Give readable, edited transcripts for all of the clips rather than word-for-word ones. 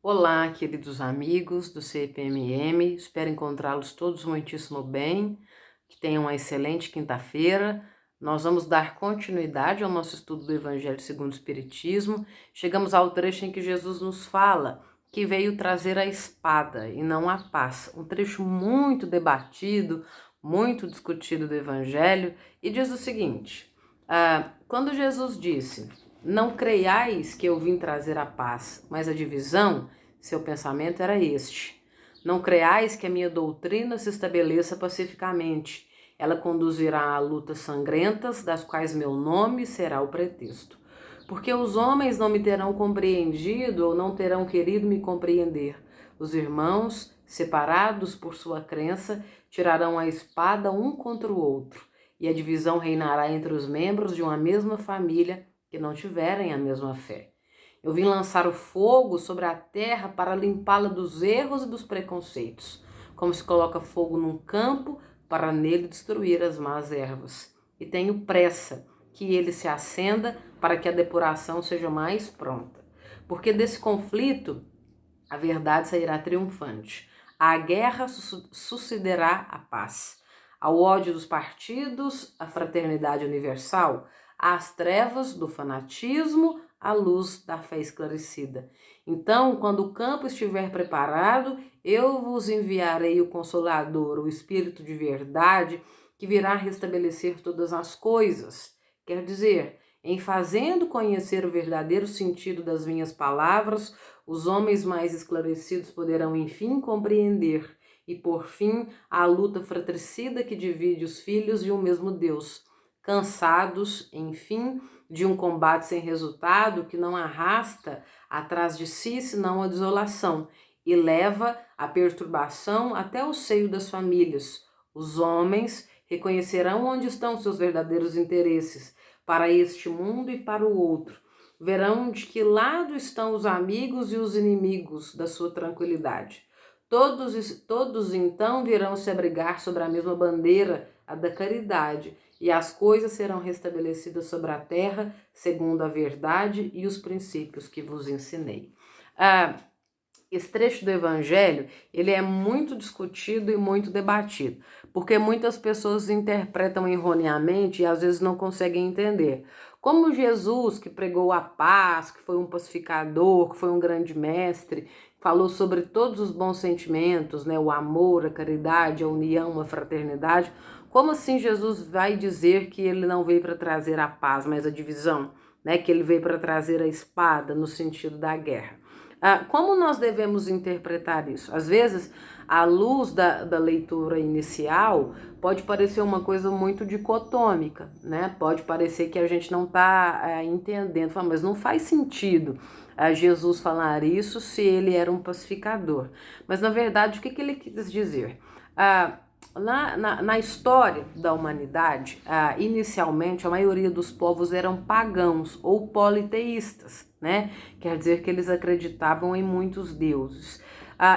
Olá, queridos amigos do CPMM, espero encontrá-los todos muitíssimo bem, que tenham uma excelente quinta-feira. Nós vamos dar continuidade ao nosso estudo do Evangelho segundo o Espiritismo. Chegamos ao trecho em que Jesus nos fala que veio trazer a espada e não a paz. Um trecho muito debatido, muito discutido do Evangelho, e diz o seguinte: quando Jesus disse: "Não creiais que eu vim trazer a paz, mas a divisão", seu pensamento era este: "Não creiais que a minha doutrina se estabeleça pacificamente. Ela conduzirá a lutas sangrentas, das quais meu nome será o pretexto. Porque os homens não me terão compreendido ou não terão querido me compreender. Os irmãos, separados por sua crença, tirarão a espada um contra o outro, e a divisão reinará entre os membros de uma mesma família que não tiverem a mesma fé. Eu vim lançar o fogo sobre a terra para limpá-la dos erros e dos preconceitos, como se coloca fogo num campo para nele destruir as más ervas. E tenho pressa que ele se acenda para que a depuração seja mais pronta. Porque desse conflito a verdade sairá triunfante. À guerra sucederá a paz. Ao ódio dos partidos, a fraternidade universal. Às trevas do fanatismo, a luz da fé esclarecida. Então, quando o campo estiver preparado, eu vos enviarei o Consolador, o Espírito de verdade, que virá restabelecer todas as coisas. Quer dizer, em fazendo conhecer o verdadeiro sentido das minhas palavras, os homens mais esclarecidos poderão enfim compreender e por fim a luta fratricida que divide os filhos de um mesmo Deus, cansados, enfim, de um combate sem resultado que não arrasta atrás de si senão a desolação e leva a perturbação até o seio das famílias. Os homens reconhecerão onde estão seus verdadeiros interesses, para este mundo e para o outro. Verão de que lado estão os amigos e os inimigos da sua tranquilidade. Todos então virão se abrigar sobre a mesma bandeira, a da caridade, e as coisas serão restabelecidas sobre a terra, segundo a verdade e os princípios que vos ensinei. Esse trecho do Evangelho, ele é muito discutido e muito debatido, porque muitas pessoas interpretam erroneamente e às vezes não conseguem entender. Como Jesus, que pregou a paz, que foi um pacificador, que foi um grande mestre, falou sobre todos os bons sentimentos, né, o amor, a caridade, a união, a fraternidade, como assim Jesus vai dizer que ele não veio para trazer a paz, mas a divisão, né, que ele veio para trazer a espada no sentido da guerra? Como nós devemos interpretar isso? Às vezes, à luz da leitura inicial, pode parecer uma coisa muito dicotômica, né? Pode parecer que a gente não está entendendo, mas não faz sentido Jesus falar isso se ele era um pacificador. Mas, na verdade, o que ele quis dizer? Na história da humanidade, inicialmente a maioria dos povos eram pagãos ou politeístas, né? Quer dizer que eles acreditavam em muitos deuses.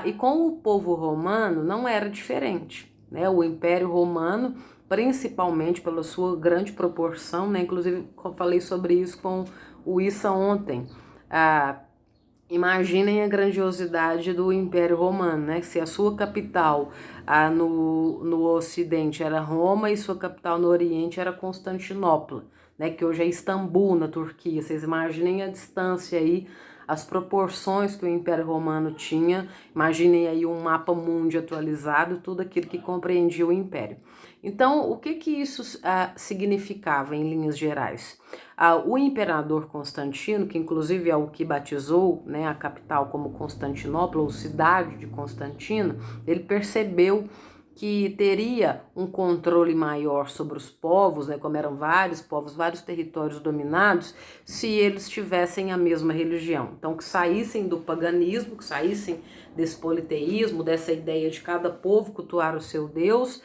E com o povo romano não era diferente, né? O Império Romano, principalmente pela sua grande proporção, né? Inclusive eu falei sobre isso com o Issa ontem. Imaginem a grandiosidade do Império Romano, né? Se a sua capital no Ocidente era Roma e sua capital no Oriente era Constantinopla, né? Que hoje é Istambul, na Turquia. Vocês imaginem a distância aí, as proporções que o Império Romano tinha. Imaginem aí um mapa mundi atualizado, tudo aquilo que compreendia o Império. Então, o que isso significava em linhas gerais? O imperador Constantino, que inclusive é o que batizou, né, a capital como Constantinopla, ou cidade de Constantino, ele percebeu que teria um controle maior sobre os povos, né, como eram vários povos, vários territórios dominados, se eles tivessem a mesma religião. Então, que saíssem do paganismo, que saíssem desse politeísmo, dessa ideia de cada povo cultuar o seu Deus,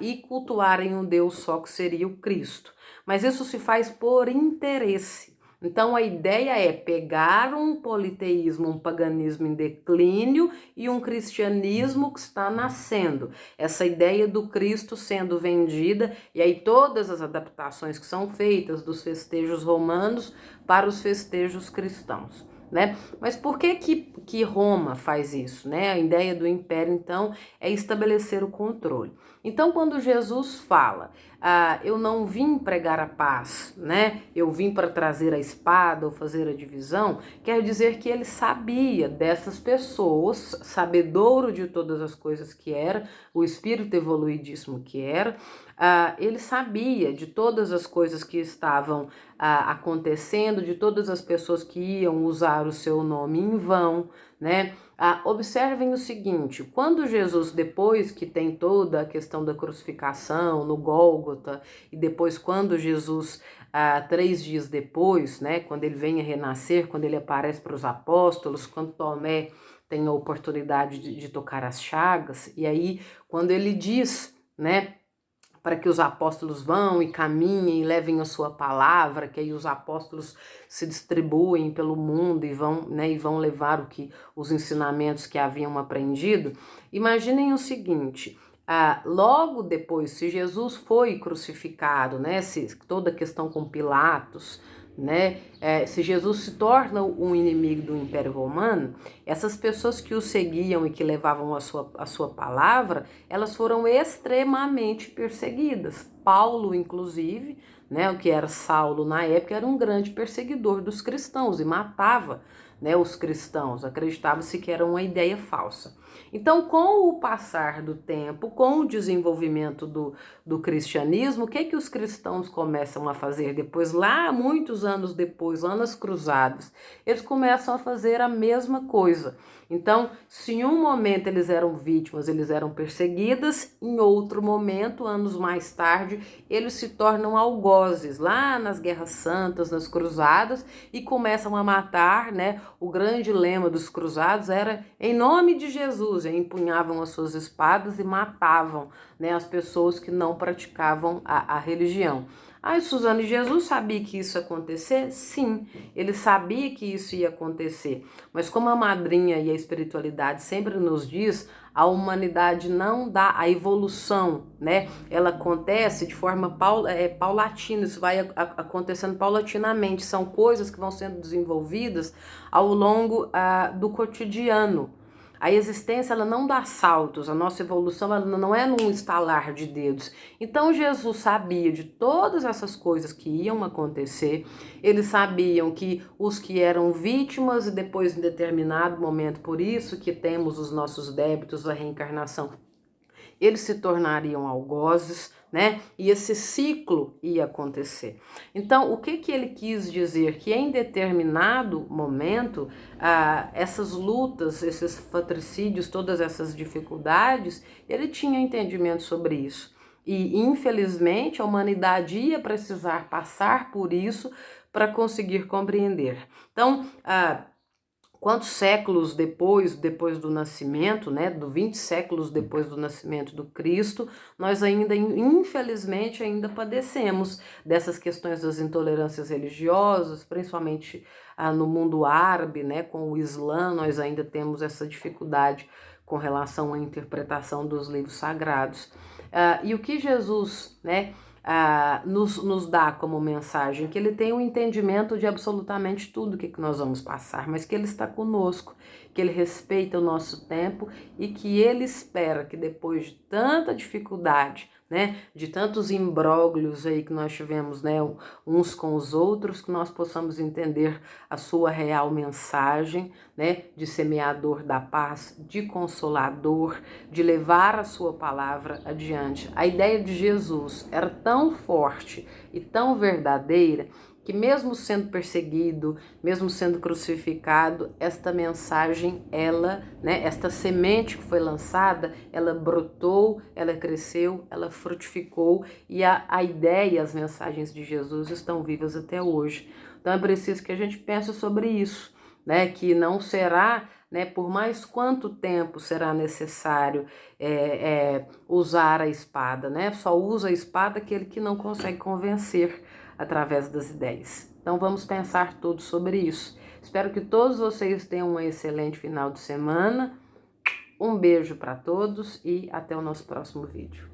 e cultuarem um Deus só, que seria o Cristo. Mas isso se faz por interesse. Então a ideia é pegar um politeísmo, um paganismo em declínio e um cristianismo que está nascendo. Essa ideia do Cristo sendo vendida, e aí todas as adaptações que são feitas dos festejos romanos para os festejos cristãos. né? Mas por que Roma faz isso, né? A ideia do império, então, é estabelecer o controle. Então, quando Jesus fala, eu não vim pregar a paz, né? Eu vim para trazer a espada ou fazer a divisão, quer dizer que ele sabia dessas pessoas, sabedouro de todas as coisas que era, o espírito evoluidíssimo que era, ele sabia de todas as coisas que estavam acontecendo, de todas as pessoas que iam usar o seu nome em vão, né? Observem o seguinte, quando Jesus, depois que tem toda a questão da crucificação no Gólgota, e depois quando Jesus, 3 dias depois, né, quando ele vem a renascer, quando ele aparece para os apóstolos, quando Tomé tem a oportunidade de tocar as chagas, e aí quando ele diz, né, para que os apóstolos vão e caminhem e levem a sua palavra, que aí os apóstolos se distribuem pelo mundo e vão, né, e vão levar os ensinamentos que haviam aprendido. Imaginem o seguinte, logo depois, se Jesus foi crucificado, né, se toda a questão com Pilatos, né, se Jesus se torna um inimigo do Império Romano, essas pessoas que o seguiam e que levavam a sua palavra, elas foram extremamente perseguidas. Paulo, inclusive, né, o que era Saulo na época, era um grande perseguidor dos cristãos e matava, né, os cristãos. Acreditava-se que era uma ideia falsa. Então, com o passar do tempo, com o desenvolvimento do cristianismo, o que os cristãos começam a fazer depois, lá muitos anos depois, lá nas cruzadas? Eles começam a fazer a mesma coisa. Então, se em um momento eles eram vítimas, eles eram perseguidas, em outro momento, anos mais tarde, eles se tornam algozes, lá nas guerras santas, nas cruzadas, e começam a matar, né? O grande lema dos cruzados era em nome de Jesus, e empunhavam as suas espadas e matavam, né, as pessoas que não praticavam a religião. Suzane, Jesus sabia que isso ia acontecer? Sim, ele sabia que isso ia acontecer. Mas como a madrinha e a espiritualidade sempre nos diz, a humanidade não dá, a evolução, né? Ela acontece de forma paulatina, isso vai acontecendo paulatinamente. São coisas que vão sendo desenvolvidas ao longo do cotidiano. A existência, ela não dá saltos, a nossa evolução, ela não é num estalar de dedos. Então Jesus sabia de todas essas coisas que iam acontecer, eles sabiam que os que eram vítimas e depois em determinado momento, por isso que temos os nossos débitos da reencarnação, eles se tornariam algozes, né? E esse ciclo ia acontecer. Então, o que ele quis dizer? Que em determinado momento, essas lutas, esses fratricídios, todas essas dificuldades, ele tinha entendimento sobre isso. E, infelizmente, a humanidade ia precisar passar por isso para conseguir compreender. Então, quantos séculos depois do nascimento, né, 20 séculos depois do nascimento do Cristo, nós ainda, infelizmente, ainda padecemos dessas questões das intolerâncias religiosas, principalmente no mundo árabe, né, com o Islã, nós ainda temos essa dificuldade com relação à interpretação dos livros sagrados. E o que Jesus, né, nos dá como mensagem? Que ele tem um entendimento de absolutamente tudo que nós vamos passar, mas que ele está conosco, que ele respeita o nosso tempo e que ele espera que depois de tanta dificuldade, né, de tantos imbróglios aí que nós tivemos, né, uns com os outros, que nós possamos entender a sua real mensagem, né, de semeador da paz, de consolador, de levar a sua palavra adiante. A ideia de Jesus era tão forte e tão verdadeira que mesmo sendo perseguido, mesmo sendo crucificado, esta mensagem, ela, né, esta semente que foi lançada, ela brotou, ela cresceu, ela frutificou e a ideia, as mensagens de Jesus estão vivas até hoje. Então é preciso que a gente pense sobre isso, né, que não será, né, por mais quanto tempo será necessário usar a espada, né? Só usa a espada aquele que não consegue convencer através das ideias. Então vamos pensar todos sobre isso. Espero que todos vocês tenham um excelente final de semana. Um beijo para todos e até o nosso próximo vídeo.